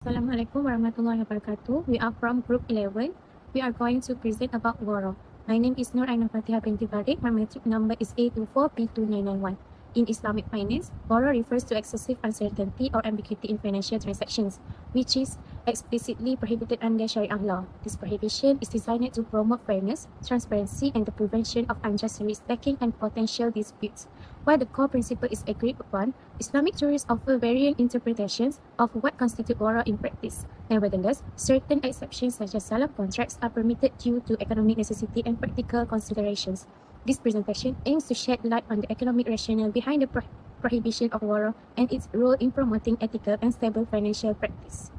Assalamualaikum warahmatullahi wabarakatuh. We are from Group 11. We are going to present about GHARAR. My name is FATHIHAH binti Farid. My metric number is A24B2991. In Islamic finance, GHARAR refers to excessive uncertainty or ambiguity in financial transactions, which is explicitly prohibited under Sharia law. This prohibition is designed to promote fairness, transparency, and the prevention of unjust risk-taking and potential disputes. While the core principle is agreed upon, Islamic jurists offer varying interpretations of what constitutes GHARAR in practice. Nevertheless, certain exceptions such as salam contracts are permitted due to economic necessity and practical considerations. This presentation aims to shed light on the economic rationale behind the prohibition of GHARAR and its role in promoting ethical and stable financial practice.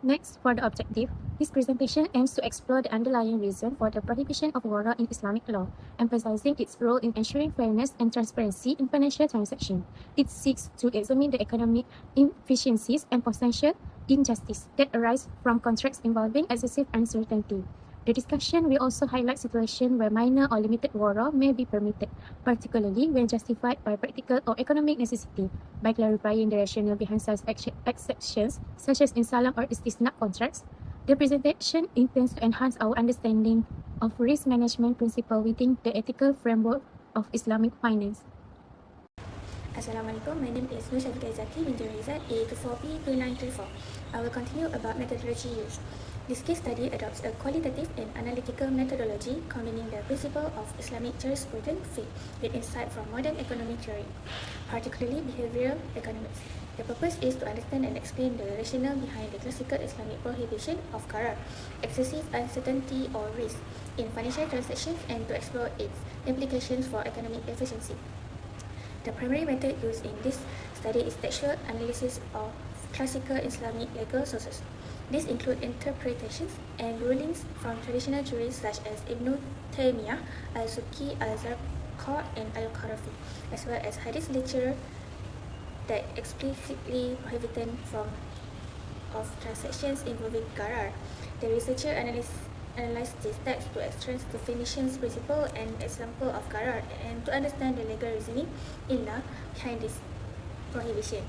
Next, for the objective, this presentation aims to explore the underlying reason for the prohibition of GHARAR in Islamic law, emphasizing its role in ensuring fairness and transparency in financial transactions. It seeks to examine the economic inefficiencies and potential injustice that arise from contracts involving excessive uncertainty. The discussion will also highlight situations where minor or limited GHARAR may be permitted, particularly when justified by practical or economic necessity. By clarifying the rationale behind such exceptions, such as in salam or istisna contracts, the presentation intends to enhance our understanding of risk management principles within the ethical framework of Islamic finance. Assalamualaikum, my name is NURSHAFIQAH binti ROHIZAD, A24B2934. I will continue about methodology used. This case study adopts a qualitative and analytical methodology combining the principle of Islamic jurisprudence FIQH with insight from modern economic theory, particularly behavioral economics. The purpose is to understand and explain the rationale behind the classical Islamic prohibition of GHARAR, excessive uncertainty or risk, in financial transactions and to explore its implications for economic efficiency. The primary method used in this study is textual analysis of classical Islamic legal sources. These include interpretations and rulings from traditional jurists such as Ibn Taymiyyah, Al-Suki, Al-Zarqa, and Al-Qarafi, as well as hadith literature that explicitly prohibited of transactions involving GHARAR. The researcher analyzed these texts to extract definitions, principle, and example of GHARAR and to understand the legal reasoning behind this prohibition.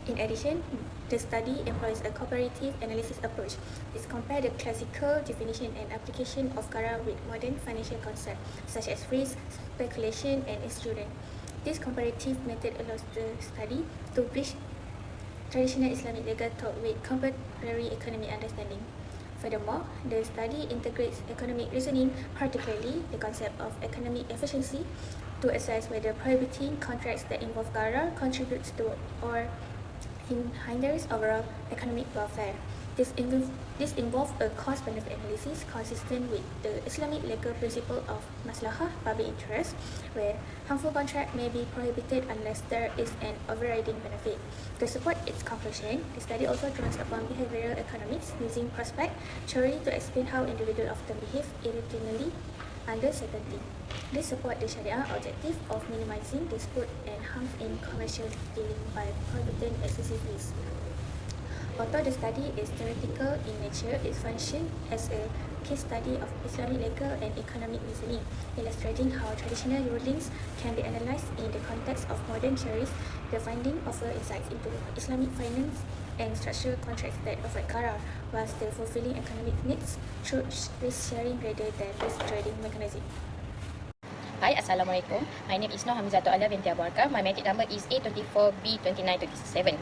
In addition, the study employs a comparative analysis approach. It compares the classical definition and application of GHARAR with modern financial concepts such as risk, speculation, and insurance. This comparative method allows the study to bridge traditional Islamic legal thought with contemporary economic understanding. Furthermore, the study integrates economic reasoning, particularly the concept of economic efficiency, to assess whether prohibiting contracts that involve GHARAR contributes to or hinders overall economic welfare. This involves a cost-benefit analysis consistent with the Islamic legal principle of maslahah, public interest, where harmful contract may be prohibited unless there is an overriding benefit. To support its conclusion, the study also draws upon behavioral economics using prospect theory to explain how individuals often behave irrationally under certainty. This supports the Sharia objective of minimizing dispute and harm in commercial dealing by prohibiting excessive risk. Although the study is theoretical in nature, it functions as a case study of Islamic legal and economic reasoning, illustrating how traditional rulings can be analyzed in the context of modern theories. The findings offer insights into Islamic finance and structural contracts that affect GHARAR, while still fulfilling economic needs through risk sharing rather than risk trading mechanism. Hi, Assalamualaikum. My name is NURHAMIZATUL binti ARQAM. My metric number is A24B2927.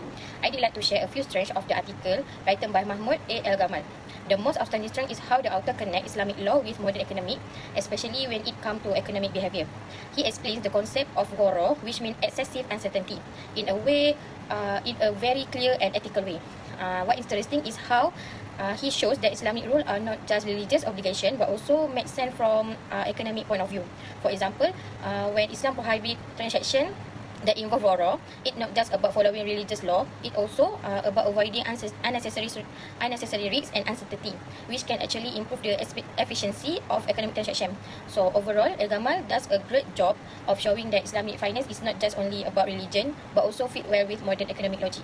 I'd like to share a few strands of the article written by Mahmoud A. Al-Gamal. The most outstanding strand is how the author connects Islamic law with modern economic, especially when it comes to economic behavior. He explains the concept of GHARAR, which means excessive uncertainty, in a very clear and ethical way. What is interesting is how he shows that Islamic rules are not just religious obligation but also make sense from economic point of view. For example, when Islam prohibits transaction that involve GHARAR, it's not just about following religious law, it also about avoiding unnecessary risks and uncertainty, which can actually improve the efficiency of economic transaction. So overall, Al-Gamal does a great job of showing that Islamic finance is not just only about religion but also fit well with modern economic logic.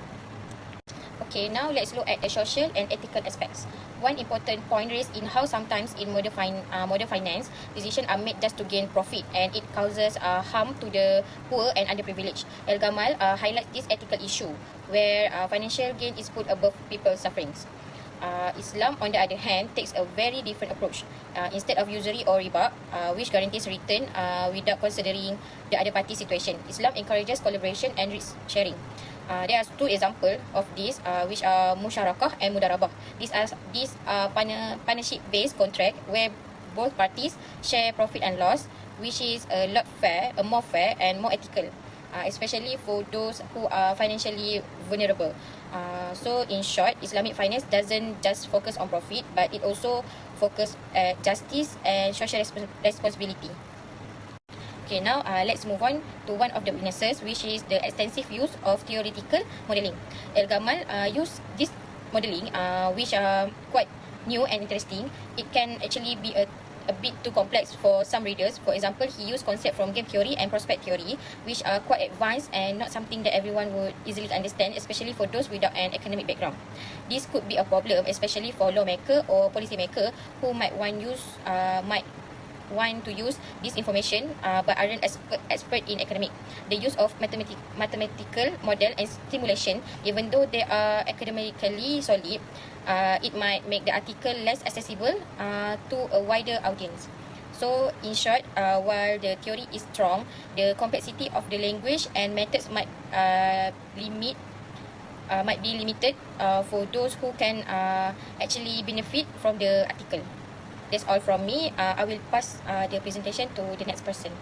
Okay, now let's look at the social and ethical aspects. One important point raised in how sometimes in modern finance, decisions are made just to gain profit and it causes harm to the poor and underprivileged. Al-Gamal highlights this ethical issue where financial gain is put above people's sufferings. Islam, on the other hand, takes a very different approach. Instead of usury or riba, which guarantees return without considering the other party's situation, Islam encourages collaboration and risk sharing. There are two examples of this, which are musyarakah and mudarabah. These are partnership-based contract where both parties share profit and loss, which is more fair and more ethical, especially for those who are financially vulnerable. So in short, Islamic finance doesn't just focus on profit, but it also focuses at justice and social responsibility. Okay, now let's move on to one of the weaknesses, which is the extensive use of theoretical modeling. Al-Gamal used this modeling, which are quite new and interesting. It can actually be a bit too complex for some readers. For example, he used concepts from game theory and prospect theory, which are quite advanced and not something that everyone would easily understand, especially for those without an academic background. This could be a problem, especially for lawmaker or policymaker who might want to use this information but aren't expert in academic. The use of mathematical model and simulation, even though they are academically solid, it might make the article less accessible to a wider audience. So in short, while the theory is strong, the complexity of the language and methods might be limited for those who can actually benefit from the article. That's all from me. I will pass the presentation to the next person.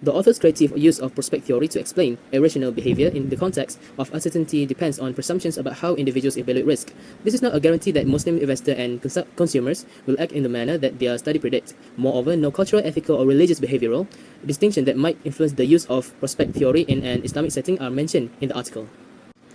The author's creative use of prospect theory to explain irrational behavior in the context of uncertainty depends on presumptions about how individuals evaluate risk. This is not a guarantee that Muslim investors and consumers will act in the manner that their study predicts. Moreover, no cultural, ethical, or religious behavioral distinction that might influence the use of prospect theory in an Islamic setting are mentioned in the article.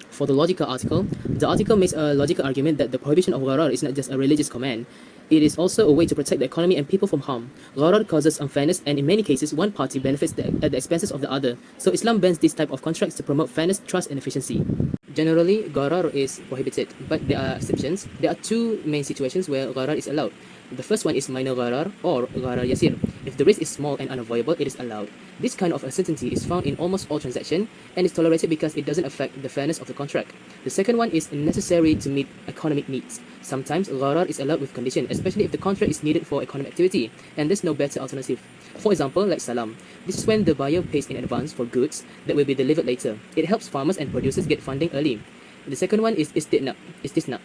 For the logical article, the article makes a logical argument that the prohibition of gharar is not just a religious command. It is also a way to protect the economy and people from harm. Gharar causes unfairness, and in many cases, one party benefits at the expenses of the other. So Islam bans this type of contracts to promote fairness, trust, and efficiency. Generally, gharar is prohibited, but there are exceptions. There are two main situations where gharar is allowed. The first one is minor gharar or gharar yasir. If the risk is small and unavoidable, it is allowed. This kind of uncertainty is found in almost all transactions and is tolerated because it doesn't affect the fairness of the contract. The second one is necessary to meet economic needs. Sometimes gharar is allowed with condition, especially if the contract is needed for economic activity and there's no better alternative. For example, like salam. This is when the buyer pays in advance for goods that will be delivered later. It helps farmers and producers get funding early. The second one is istisna,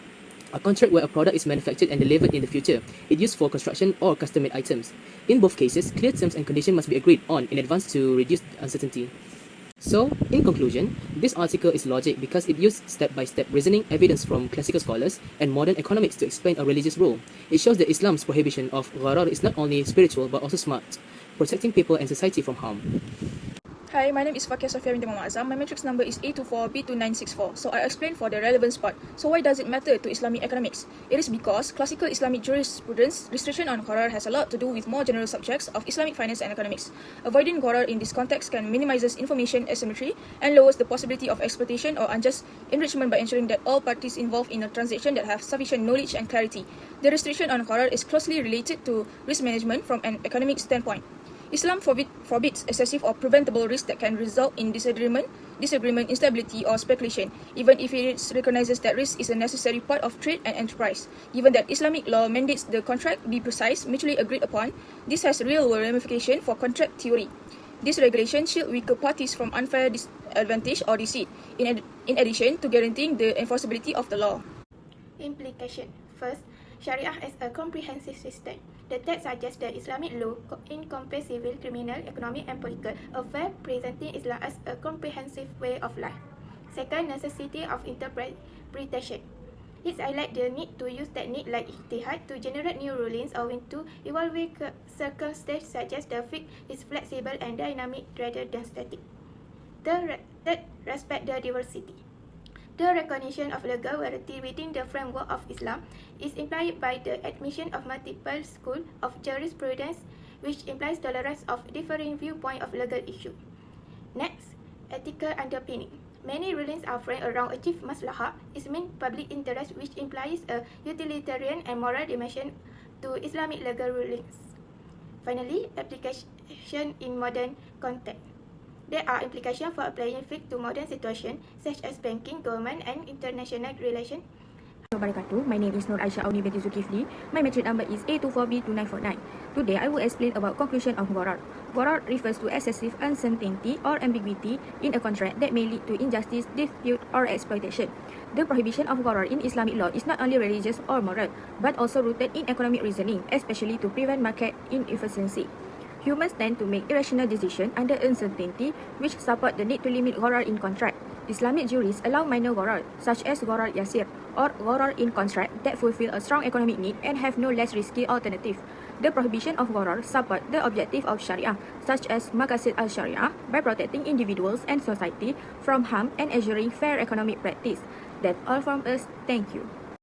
a contract where a product is manufactured and delivered in the future. It's used for construction or custom-made items. In both cases, clear terms and conditions must be agreed on in advance to reduce uncertainty. So, in conclusion, this article is logic because it used step-by-step reasoning evidence from classical scholars and modern economics to explain a religious rule. It shows that Islam's prohibition of gharar is not only spiritual but also smart, protecting people and society from harm. Hi, my name is FAQIEHAH binti AZAM. My matrix number is A24B2964. So I explain for the relevance part. So why does it matter to Islamic economics? It is because classical Islamic jurisprudence restriction on gharar has a lot to do with more general subjects of Islamic finance and economics. Avoiding gharar in this context can minimizes information asymmetry and lowers the possibility of exploitation or unjust enrichment by ensuring that all parties involved in a transaction that have sufficient knowledge and clarity. The restriction on gharar is closely related to risk management from an economic standpoint. Islam forbids excessive or preventable risk that can result in disagreement, instability, or speculation, even if it recognizes that risk is a necessary part of trade and enterprise. Given that Islamic law mandates the contract be precise, mutually agreed upon, this has real-world ramification for contract theory. This regulation shields weaker parties from unfair disadvantage or deceit, in addition to guaranteeing the enforceability of the law. Implication. First, Sharia as a comprehensive system. The text suggests that Islamic law encompasses civil, criminal, economic, and political affairs, presenting Islam as a comprehensive way of life. Second, necessity of interpretation. It highlights the need to use techniques like ijtihad to generate new rulings or when to evaluate circumstances such as the fiqh is flexible and dynamic rather than static. Third, respect the diversity. The recognition of legal validity within the framework of Islam is implied by the admission of multiple schools of jurisprudence, which implies tolerance of differing viewpoints of legal issues. Next, ethical underpinning. Many rulings are framed around a chief maslahah, its main public interest, which implies a utilitarian and moral dimension to Islamic legal rulings. Finally, application in modern context. There are implications for applying fiqh to modern situations such as banking, government, and international relations. My name is AUNI binti ZUKFLI. My metric number is A24B2949. Today I will explain about conclusion of gharar. Gharar refers to excessive uncertainty or ambiguity in a contract that may lead to injustice, dispute, or exploitation. The prohibition of gharar in Islamic law is not only religious or moral, but also rooted in economic reasoning, especially to prevent market inefficiency. Humans tend to make irrational decisions under uncertainty, which support the need to limit gharar in contract. Islamic jurists allow minor gharar, such as gharar yasir or gharar in contract that fulfill a strong economic need and have no less risky alternative. The prohibition of gharar support the objective of Sharia, such as maqasid al-Sharia, by protecting individuals and society from harm and assuring fair economic practice. That's all from us. Thank you.